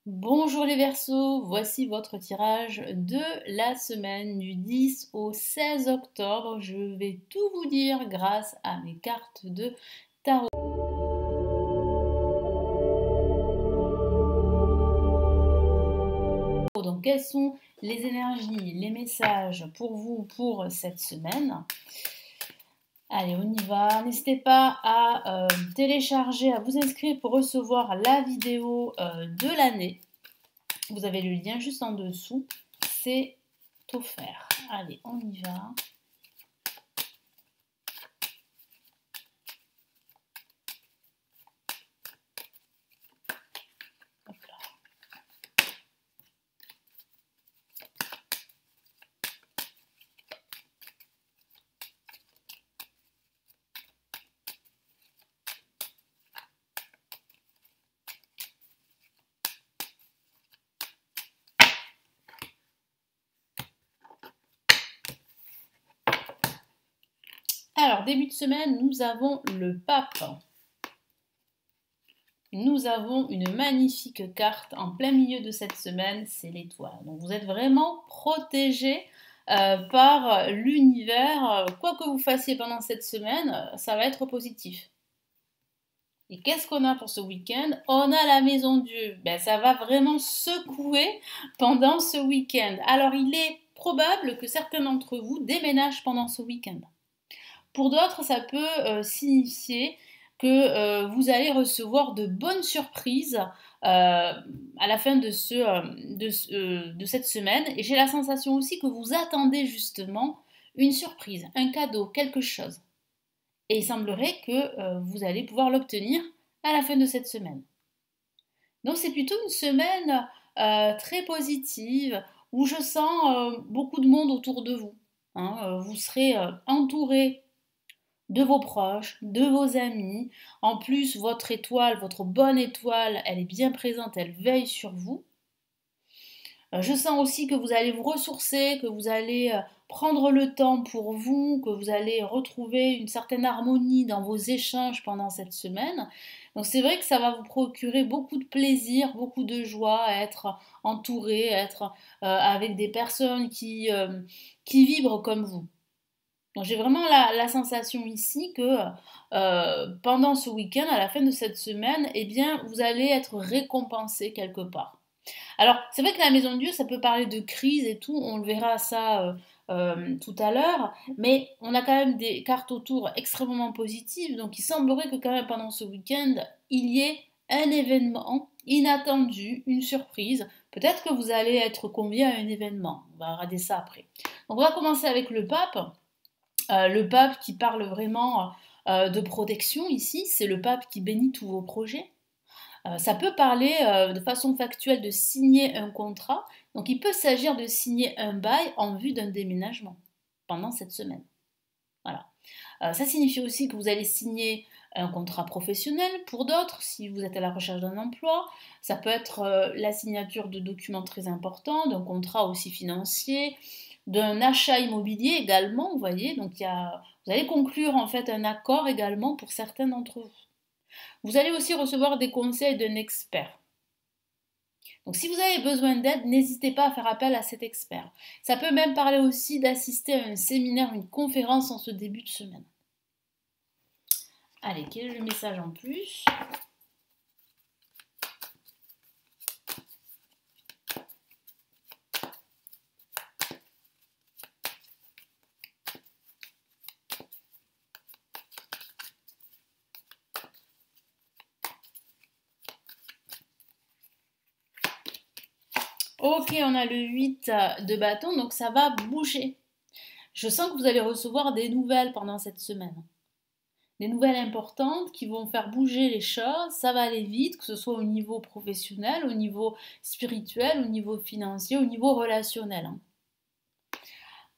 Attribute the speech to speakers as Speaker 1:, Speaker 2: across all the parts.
Speaker 1: Bonjour les Verseaux, voici votre tirage de la semaine du 10 au 16 octobre. Je vais tout vous dire grâce à mes cartes de tarot. Donc quelles sont les énergies, les messages pour vous pour cette semaine? Allez, on y va. N'hésitez pas à télécharger, à vous inscrire pour recevoir la vidéo de l'année. Vous avez le lien juste en dessous. C'est offert. Allez, on y va. Hop là. Alors, début de semaine, nous avons le pape. Nous avons une magnifique carte en plein milieu de cette semaine, c'est l'étoile. Donc vous êtes vraiment protégé par l'univers. Quoi que vous fassiez pendant cette semaine, ça va être positif. Et qu'est-ce qu'on a pour ce week-end? On a la maison Dieu. Ben, ça va vraiment secouer pendant ce week-end. Alors il est probable que certains d'entre vous déménagent pendant ce week-end. Pour d'autres, ça peut signifier que vous allez recevoir de bonnes surprises à la fin de cette semaine. Et j'ai la sensation aussi que vous attendez justement une surprise, un cadeau, quelque chose. Et il semblerait que vous allez pouvoir l'obtenir à la fin de cette semaine. Donc c'est plutôt une semaine très positive où je sens beaucoup de monde autour de vous. Vous serez entouré de vos proches, de vos amis. En plus, votre étoile, votre bonne étoile, elle est bien présente, elle veille sur vous. Je sens aussi que vous allez vous ressourcer, que vous allez prendre le temps pour vous, que vous allez retrouver une certaine harmonie dans vos échanges pendant cette semaine. Donc c'est vrai que ça va vous procurer beaucoup de plaisir, beaucoup de joie à être entouré, à être avec des personnes qui vibrent comme vous. Donc j'ai vraiment la sensation ici que pendant ce week-end, à la fin de cette semaine, eh bien, vous allez être récompensé quelque part. Alors, c'est vrai que la maison de Dieu, ça peut parler de crise et tout, on le verra ça tout à l'heure, mais on a quand même des cartes autour extrêmement positives, donc il semblerait que quand même pendant ce week-end, il y ait un événement inattendu, une surprise. Peut-être que vous allez être convié à un événement, on va regarder ça après. Donc on va commencer avec le pape qui parle vraiment de protection ici, c'est le pape qui bénit tous vos projets. Ça peut parler de façon factuelle de signer un contrat. Donc il peut s'agir de signer un bail en vue d'un déménagement pendant cette semaine. Voilà. Ça signifie aussi que vous allez signer un contrat professionnel pour d'autres, si vous êtes à la recherche d'un emploi. Ça peut être la signature de documents très importants, d'un contrat aussi financier, d'un achat immobilier également, vous voyez. Donc vous allez conclure en fait un accord également pour certains d'entre vous. Vous allez aussi recevoir des conseils d'un expert. Donc si vous avez besoin d'aide, n'hésitez pas à faire appel à cet expert. Ça peut même parler aussi d'assister à un séminaire, une conférence en ce début de semaine. Allez, quel est le message en plus? Ok, on a le 8 de bâton, donc ça va bouger. Je sens que vous allez recevoir des nouvelles pendant cette semaine. Des nouvelles importantes qui vont faire bouger les choses, ça va aller vite, que ce soit au niveau professionnel, au niveau spirituel, au niveau financier, au niveau relationnel.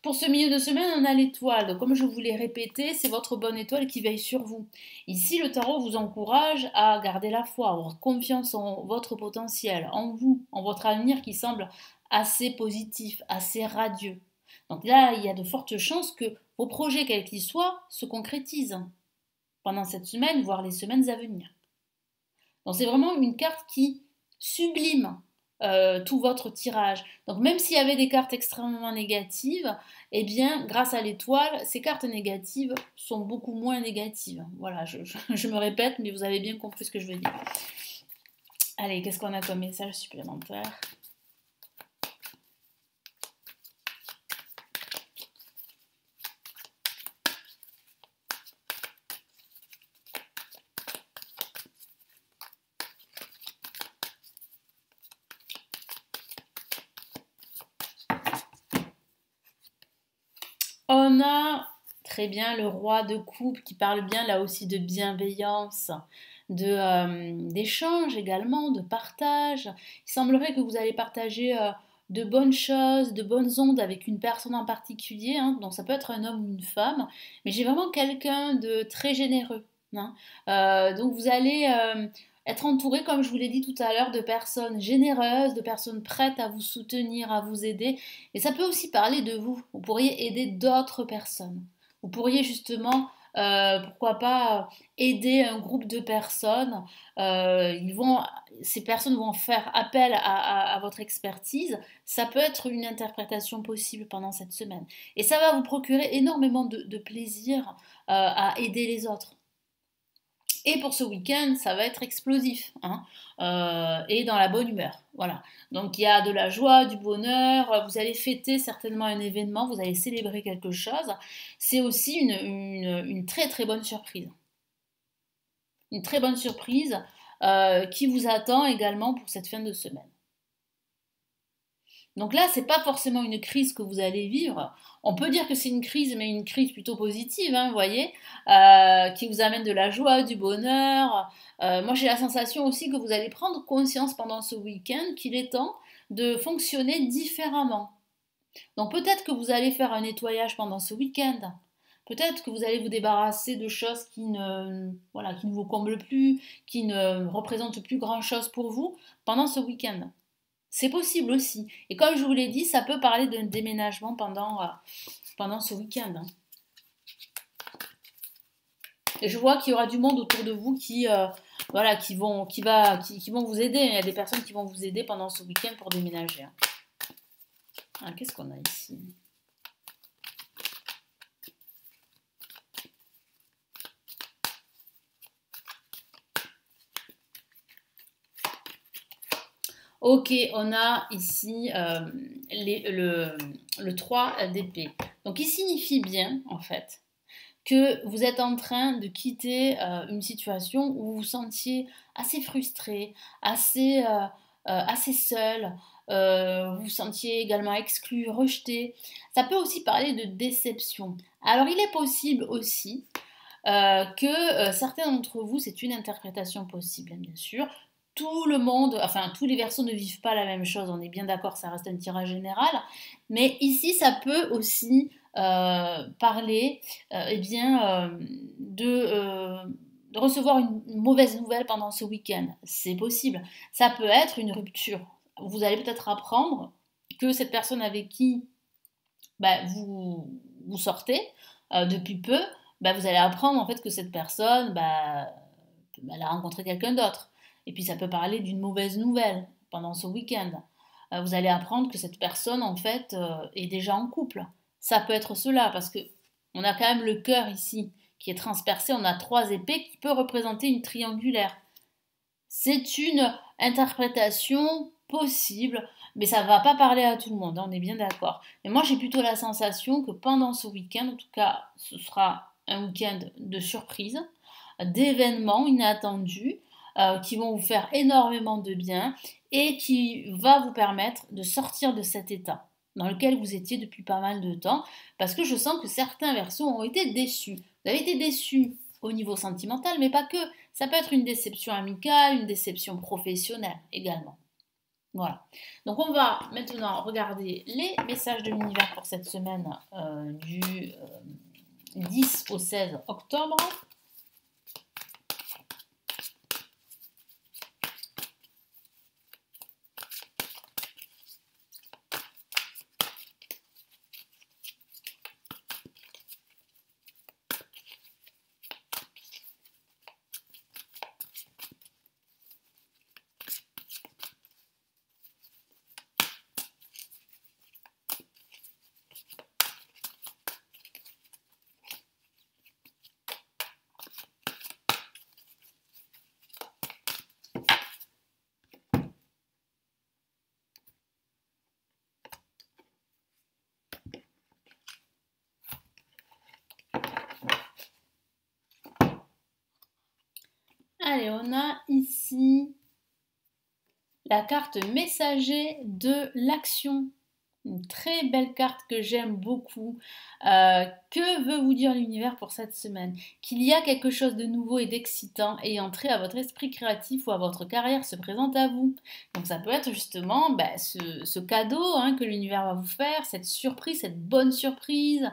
Speaker 1: Pour ce milieu de semaine, on a l'étoile. Donc, comme je vous l'ai répété, c'est votre bonne étoile qui veille sur vous. Ici, le tarot vous encourage à garder la foi, à avoir confiance en votre potentiel, en vous, en votre avenir qui semble assez positif, assez radieux. Donc là, il y a de fortes chances que vos projets, quels qu'ils soient, se concrétisent pendant cette semaine, voire les semaines à venir. Donc c'est vraiment une carte qui sublime tout votre tirage. Donc même s'il y avait des cartes extrêmement négatives, eh bien, grâce à l'étoile, ces cartes négatives sont beaucoup moins négatives. Voilà, je me répète, mais vous avez bien compris ce que je veux dire. Allez, qu'est-ce qu'on a comme message supplémentaire? On a très bien le roi de coupe qui parle bien là aussi de bienveillance, d'échange également, de partage. Il semblerait que vous allez partager de bonnes choses, de bonnes ondes avec une personne en particulier, hein. Donc ça peut être un homme ou une femme, mais j'ai vraiment quelqu'un de très généreux, hein. Donc vous allez être entouré, comme je vous l'ai dit tout à l'heure, de personnes généreuses, de personnes prêtes à vous soutenir, à vous aider. Et ça peut aussi parler de vous. Vous pourriez aider d'autres personnes. Vous pourriez justement, pourquoi pas, aider un groupe de personnes. Ces personnes vont faire appel à votre expertise. Ça peut être une interprétation possible pendant cette semaine. Et ça va vous procurer énormément de plaisir à aider les autres. Et pour ce week-end, ça va être explosif, hein, et dans la bonne humeur. Voilà. Donc il y a de la joie, du bonheur. Vous allez fêter certainement un événement, vous allez célébrer quelque chose. C'est aussi une très très bonne surprise. Une très bonne surprise qui vous attend également pour cette fin de semaine. Donc là, c'est pas forcément une crise que vous allez vivre. On peut dire que c'est une crise, mais une crise plutôt positive, hein, vous voyez, qui vous amène de la joie, du bonheur. Moi, j'ai la sensation aussi que vous allez prendre conscience pendant ce week-end qu'il est temps de fonctionner différemment. Donc peut-être que vous allez faire un nettoyage pendant ce week-end. Peut-être que vous allez vous débarrasser de choses voilà, qui ne vous comblent plus, qui ne représentent plus grand-chose pour vous pendant ce week-end. C'est possible aussi. Et comme je vous l'ai dit, ça peut parler d'un déménagement pendant ce week-end, hein. Et je vois qu'il y aura du monde autour de vous voilà, qui vont vous aider. Il y a des personnes qui vont vous aider pendant ce week-end pour déménager, hein. Ah, qu'est-ce qu'on a ici? Ok, on a ici le 3 d'épée. Donc il signifie bien, en fait, que vous êtes en train de quitter une situation où vous vous sentiez assez frustré, assez seul, vous vous sentiez également exclu, rejeté. Ça peut aussi parler de déception. Alors il est possible aussi que certains d'entre vous, c'est une interprétation possible, hein, bien sûr. Tout le monde, enfin tous les versos ne vivent pas la même chose, on est bien d'accord, ça reste un tirage général. Mais ici, ça peut aussi parler eh bien, de recevoir une mauvaise nouvelle pendant ce week-end. C'est possible. Ça peut être une rupture. Vous allez peut-être apprendre que cette personne avec qui bah, vous sortez depuis peu, bah, vous allez apprendre en fait que cette personne, elle a rencontré quelqu'un d'autre. Et puis ça peut parler d'une mauvaise nouvelle pendant ce week-end. Vous allez apprendre que cette personne en fait est déjà en couple. Ça peut être cela parce que on a quand même le cœur ici qui est transpercé. On a 3 épées qui peut représenter une triangulaire. C'est une interprétation possible, mais ça ne va pas parler à tout le monde, hein, on est bien d'accord. Mais moi, j'ai plutôt la sensation que pendant ce week-end, en tout cas, ce sera un week-end de surprise, d'événements inattendus qui vont vous faire énormément de bien et qui va vous permettre de sortir de cet état dans lequel vous étiez depuis pas mal de temps, parce que je sens que certains versos ont été déçus. Vous avez été déçus au niveau sentimental, mais pas que. Ça peut être une déception amicale, une déception professionnelle également. Voilà. Donc on va maintenant regarder les messages de l'univers pour cette semaine du 10 au 16 octobre. et on a ici la carte messager de l'action. Une très belle carte que j'aime beaucoup. Que veut vous dire l'univers pour cette semaine? Qu'il y a quelque chose de nouveau et d'excitant et entré à votre esprit créatif ou à votre carrière se présente à vous. Donc ça peut être justement ce cadeau que l'univers va vous faire, cette surprise, cette bonne surprise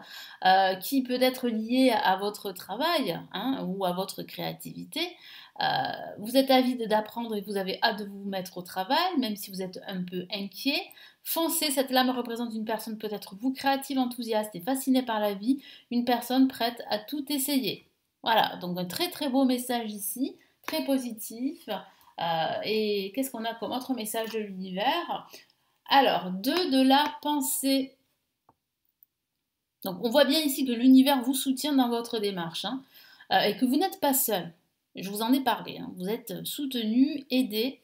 Speaker 1: qui peut être liée à votre travail ou à votre créativité. Vous êtes avide d'apprendre et vous avez hâte de vous mettre au travail, même si vous êtes un peu inquiet. Foncez, cette lame représente une personne peut-être vous créative, enthousiaste et fascinée par la vie, une personne prête à tout essayer. Voilà, donc un très très beau message ici, très positif. Et qu'est-ce qu'on a comme autre message de l'univers? Alors, de la pensée. Donc on voit bien ici que l'univers vous soutient dans votre démarche et que vous n'êtes pas seul. Je vous en ai parlé, vous êtes soutenu, aidé.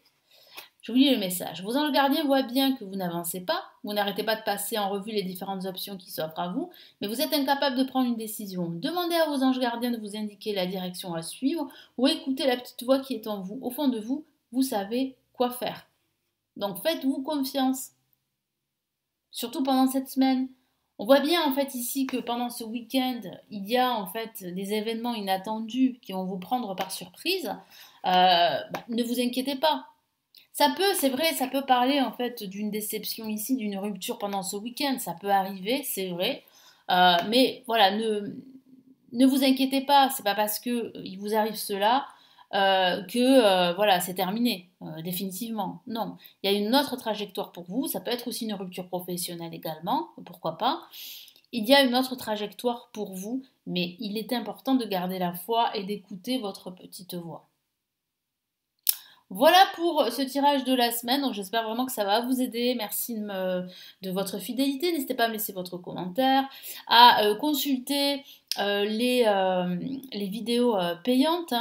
Speaker 1: Je vous lis le message. Vos anges gardiens voient bien que vous n'avancez pas, vous n'arrêtez pas de passer en revue les différentes options qui s'offrent à vous, mais vous êtes incapable de prendre une décision. Demandez à vos anges gardiens de vous indiquer la direction à suivre ou écoutez la petite voix qui est en vous. Au fond de vous, vous savez quoi faire. Donc faites-vous confiance, surtout pendant cette semaine. On voit bien en fait ici que pendant ce week-end, il y a en fait des événements inattendus qui vont vous prendre par surprise. Ne vous inquiétez pas. Ça peut, c'est vrai, ça peut parler en fait d'une déception ici, d'une rupture pendant ce week-end. Ça peut arriver, c'est vrai. Mais voilà, ne vous inquiétez pas. C'est pas parce que il vous arrive cela que voilà, c'est terminé définitivement. Non, il y a une autre trajectoire pour vous. Ça peut être aussi une rupture professionnelle également, pourquoi pas. Il y a une autre trajectoire pour vous, mais il est important de garder la foi et d'écouter votre petite voix. Voilà pour ce tirage de la semaine. Donc j'espère vraiment que ça va vous aider. Merci de votre fidélité. N'hésitez pas à me laisser votre commentaire, à consulter les vidéos payantes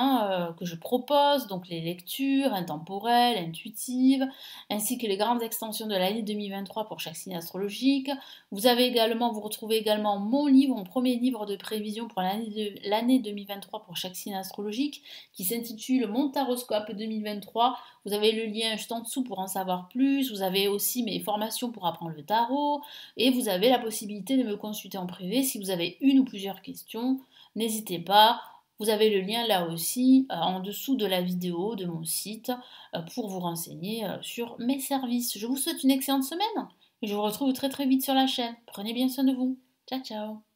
Speaker 1: que je propose, donc les lectures intemporelles, intuitives, ainsi que les grandes extensions de l'année 2023 pour chaque signe astrologique. Vous retrouvez également mon livre, mon premier livre de prévision pour l'année 2023 pour chaque signe astrologique, qui s'intitule Mon Taroscope 2023. Vous avez le lien juste en dessous pour en savoir plus. Vous avez aussi mes formations pour apprendre le tarot. Et vous avez la possibilité de me consulter en privé si vous avez une ou plusieurs questions. N'hésitez pas. Vous avez le lien là aussi en dessous de la vidéo de mon site pour vous renseigner sur mes services. Je vous souhaite une excellente semaine et je vous retrouve très très vite sur la chaîne. Prenez bien soin de vous. Ciao ciao.